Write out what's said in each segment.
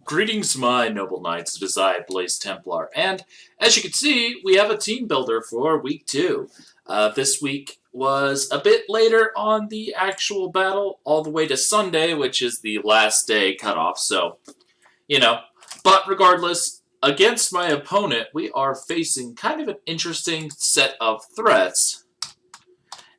Greetings, my noble knights, it is I, Blaze Templar, and as you can see, we have a team builder for week 2. This week was a bit later on the actual battle, all the way to Sunday, which is the last day cutoff, so, you know. But regardless, against my opponent, we are facing kind of an interesting set of threats.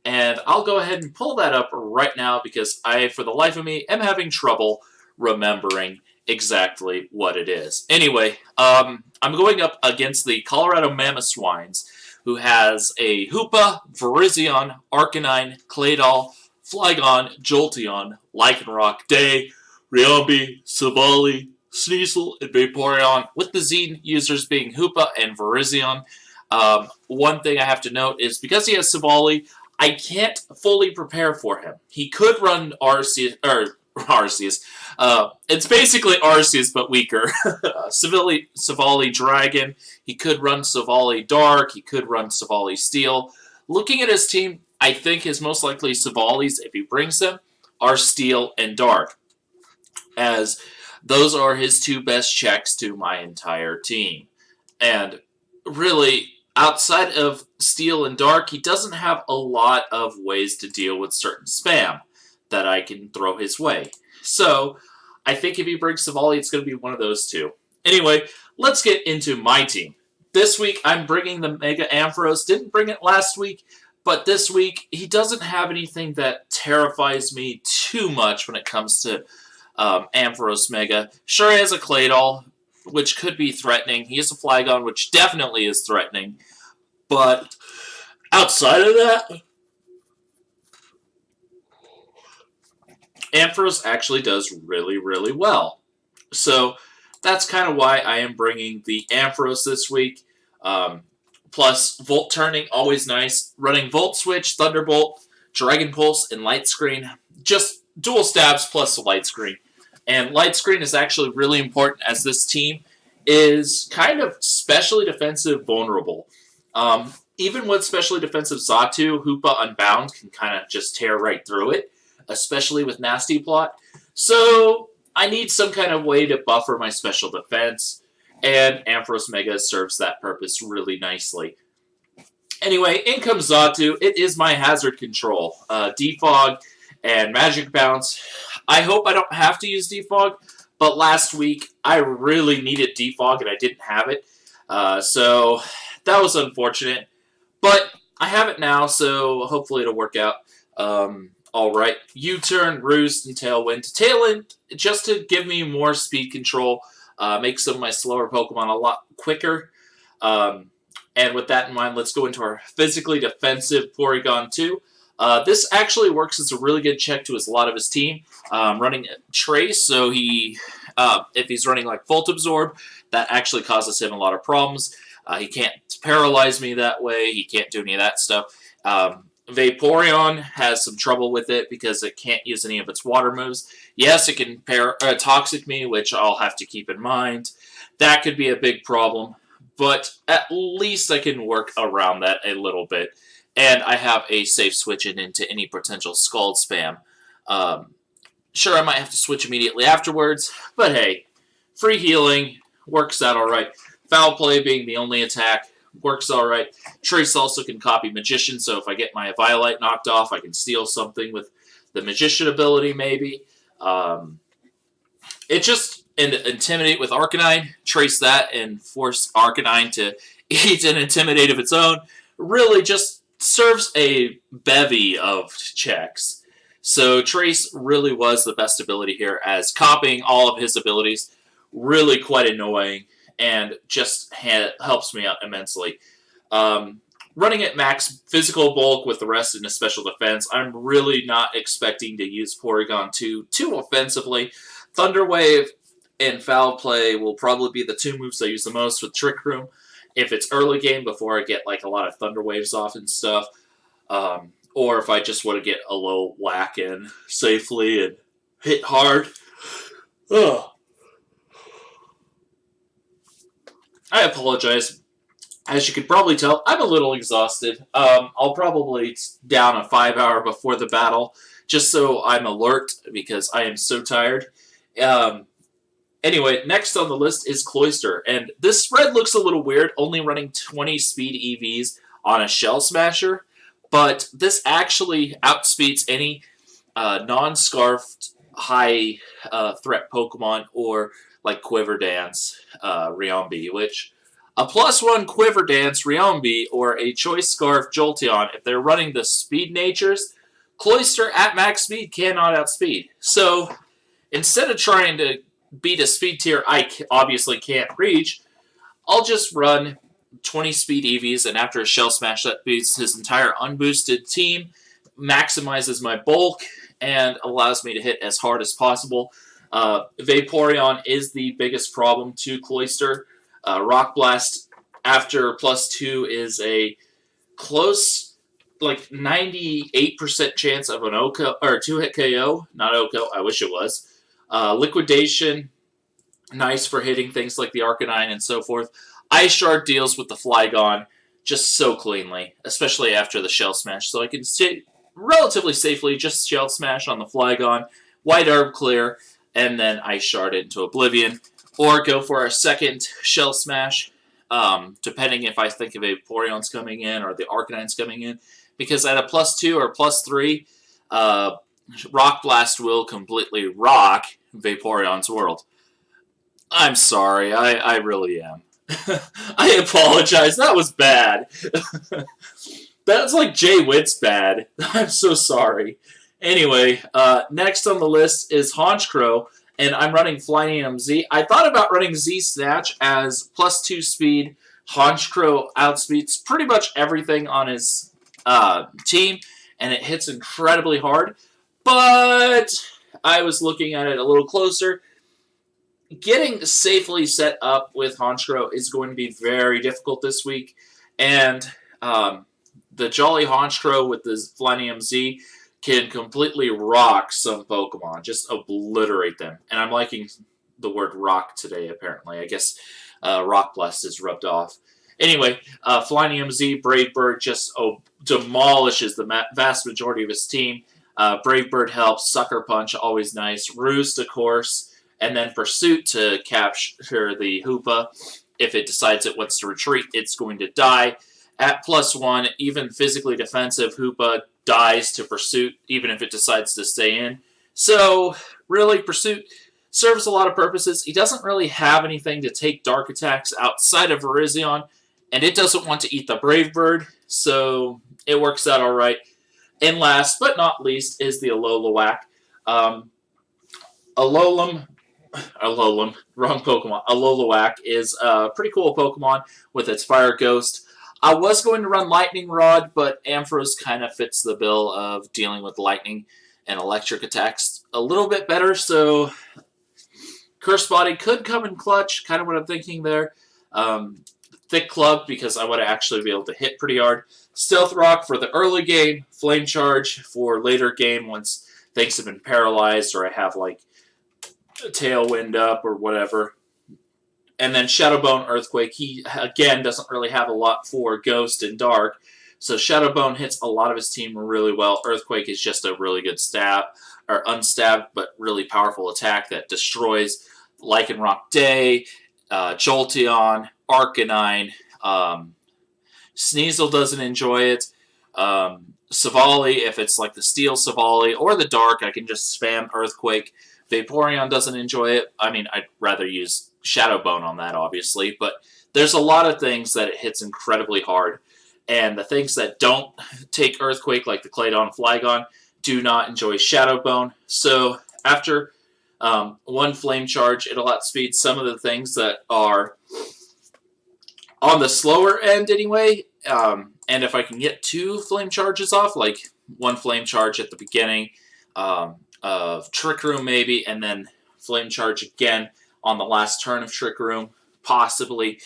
And I'll go ahead and pull that up right now because I, for the life of me, am having trouble remembering exactly what it is. Anyway, I'm going up against the Colorado Mammoth Swines, who has a Hoopa, Virizion, Arcanine, Claydol, Flygon, Jolteon, Lycanroc, Day, Riombi, Savali, Sneasel, and Vaporeon, with the Z users being Hoopa and Virizion. One thing I have to note is because he has Savali, I can't fully prepare for him. He could run Arceus. It's basically Arceus, but weaker. Savali Dragon. He could run Savali Dark. He could run Savali Steel. Looking at his team, I think his most likely Savalis, if he brings them, are Steel and Dark, as those are his two best checks to my entire team. And really, outside of Steel and Dark, he doesn't have a lot of ways to deal with certain spam that I can throw his way. So, I think if he brings Savali, it's going to be one of those two. Anyway, let's get into my team. This week, I'm bringing the Mega Ampharos. Didn't bring it last week, but this week, he doesn't have anything that terrifies me too much when it comes to Ampharos Mega. Sure, he has a Claydol, which could be threatening. He has a Flygon, which definitely is threatening. But outside of that, Ampharos actually does really, really well. So that's kind of why I am bringing the Ampharos this week. Plus, Volt Turning, always nice. Running Volt Switch, Thunderbolt, Dragon Pulse, and Light Screen. Just dual stabs plus a Light Screen. And Light Screen is actually really important as this team is kind of specially defensive vulnerable. Even with specially defensive Xatu, Hoopa Unbound can kind of just tear right through it, especially with Nasty Plot. So I need some kind of way to buffer my special defense, and Ampharos Mega serves that purpose really nicely. Anyway, in comes Xatu. It is my hazard control. Defog and Magic Bounce. I hope I don't have to use Defog, but last week I really needed Defog and I didn't have it. So that was unfortunate. But I have it now, so hopefully it'll work out alright. U-turn, Roost, and Tailwind. Tailwind, just to give me more speed control, make some of my slower Pokemon a lot quicker. And with that in mind, let's go into our physically defensive Porygon 2. This actually works as a really good check to a lot of his team. Running Trace, so he, if he's running like Volt Absorb, that actually causes him a lot of problems. He can't paralyze me that way. He can't do any of that stuff. Vaporeon has some trouble with it because it can't use any of its water moves. Yes, it can Toxic me, which I'll have to keep in mind. That could be a big problem, but at least I can work around that a little bit. And I have a safe switch into any potential Scald spam. Sure, I might have to switch immediately afterwards, but hey, free healing works out alright. Foul Play being the only attack works alright. Trace also can copy Magician, so if I get my Violite knocked off, I can steal something with the Magician ability, maybe. It just Intimidate with Arcanine, trace that, and force Arcanine to eat an Intimidate of its own. Really just serves a bevy of checks. So Trace really was the best ability here, as copying all of his abilities really quite annoying and just helps me out immensely. Running at max physical bulk with the rest in a special defense, I'm really not expecting to use Porygon 2 too offensively. Thunder Wave and Foul Play will probably be the two moves I use the most with Trick Room. If it's early game before I get like a lot of Thunder Waves off and stuff, or if I just want to get a low whack in safely and hit hard. Ugh. I apologize. As you can probably tell, I'm a little exhausted. I'll probably down a 5-hour before the battle, just so I'm alert, because I am so tired. Anyway, next on the list is Cloister, and this spread looks a little weird, only running 20 speed EVs on a Shell Smasher, but this actually outspeeds any non-scarfed high threat Pokemon or like Quiver Dance Riombi, which a +1 Quiver Dance Riombi or a Choice Scarf Jolteon, if they're running the speed natures, Cloister at max speed cannot outspeed. So instead of trying to beat a speed tier I obviously can't reach, I'll just run 20 speed EVs, and after a Shell Smash that beats his entire unboosted team, maximizes my bulk, and allows me to hit as hard as possible. Vaporeon is the biggest problem to Cloister. Rock Blast after +2 is a close, like 98% chance of an OHKO, or 2-hit KO. Not OHKO, I wish it was. Liquidation, nice for hitting things like the Arcanine and so forth. Ice Shard deals with the Flygon just so cleanly, especially after the Shell Smash. So I can relatively safely just Shell Smash on the Flygon, White Herb clear, and then Ice Shard it into Oblivion. Or go for a second Shell Smash, depending if I think of a Vaporeon's coming in or the Arcanine's coming in. Because at a +2 or +3, Rock Blast will completely rock Vaporeon's world. I'm sorry, I really am. I apologize, that was bad. That's like Jay Witt's bad. I'm so sorry. Anyway, next on the list is Honchkrow, and I'm running Flynium Z. I thought about running Z Snatch as +2 speed. Honchkrow outspeeds pretty much everything on his team, and it hits incredibly hard. But I was looking at it a little closer. Getting safely set up with Honchkrow is going to be very difficult this week, and the Jolly Honchkrow with the Flynium Z can completely rock some Pokemon, just obliterate them. And I'm liking the word rock today, apparently. I guess Rock Blast is rubbed off. Anyway, Flynium Z, Brave Bird just demolishes the vast majority of his team. Brave Bird helps, Sucker Punch, always nice, Roost, of course, and then Pursuit to capture the Hoopa. If it decides it wants to retreat, it's going to die. At +1, even physically defensive, Hoopa dies to Pursuit, even if it decides to stay in. So, really, Pursuit serves a lot of purposes. He doesn't really have anything to take dark attacks outside of Virizion, and it doesn't want to eat the Brave Bird, so it works out alright. And last but not least is the Alolan. Alolan, wrong Pokemon. Alolan is a pretty cool Pokemon with its Fire Ghost. I was going to run Lightning Rod, but Ampharos kind of fits the bill of dealing with lightning and electric attacks a little bit better, so Curse Body could come in clutch, kind of what I'm thinking there. Thick Club, because I want to actually be able to hit pretty hard. Stealth Rock for the early game. Flame Charge for later game once things have been paralyzed or I have like a Tailwind up or whatever. And then Shadowbone Earthquake. He, again, doesn't really have a lot for Ghost and Dark. So Shadowbone hits a lot of his team really well. Earthquake is just a really good stab, or unstabbed, but really powerful attack that destroys Lycanroc Day, Jolteon, Arcanine. Sneasel doesn't enjoy it. Savali, if it's like the Steel Savali or the Dark, I can just spam Earthquake. Vaporeon doesn't enjoy it. I mean, I'd rather use Shadowbone on that, obviously, but there's a lot of things that it hits incredibly hard, and the things that don't take Earthquake, like the Claydon Flygon, do not enjoy Shadowbone. So after one Flame Charge, it'll outspeed some of the things that are on the slower end anyway, and if I can get 2 Flame Charges off, like 1 Flame Charge at the beginning of Trick Room maybe, and then Flame Charge again on the last turn of Trick Room, possibly,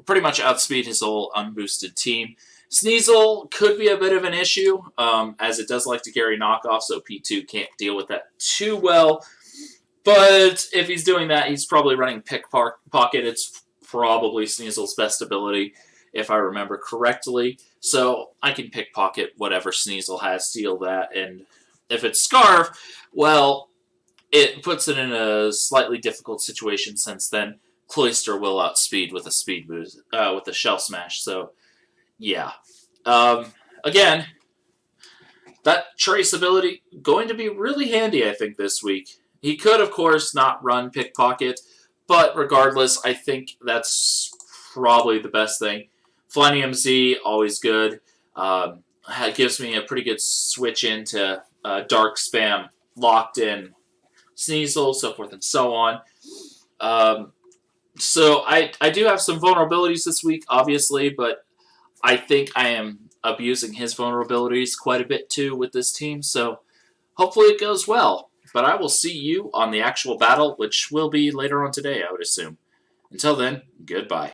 pretty much outspeed his whole unboosted team. Sneasel could be a bit of an issue, as it does like to carry knockoff, so P2 can't deal with that too well. But if he's doing that, he's probably running Pickpocket. It's probably Sneasel's best ability, if I remember correctly. So I can Pickpocket whatever Sneasel has, steal that, and if it's Scarf, well, it puts it in a slightly difficult situation since then Cloyster will outspeed with a speed boost, with a shell smash. So, yeah. Again, that trace ability going to be really handy, I think, this week. He could, of course, not run Pickpocket, but regardless, I think that's probably the best thing. Flying MZ, always good. Gives me a pretty good switch into Dark Spam, Locked In, Sneasel, so forth and so on. So I do have some vulnerabilities this week, obviously, but I think I am abusing his vulnerabilities quite a bit too with this team, so hopefully it goes well. But I will see you on the actual battle, which will be later on today, I would assume. Until then, goodbye.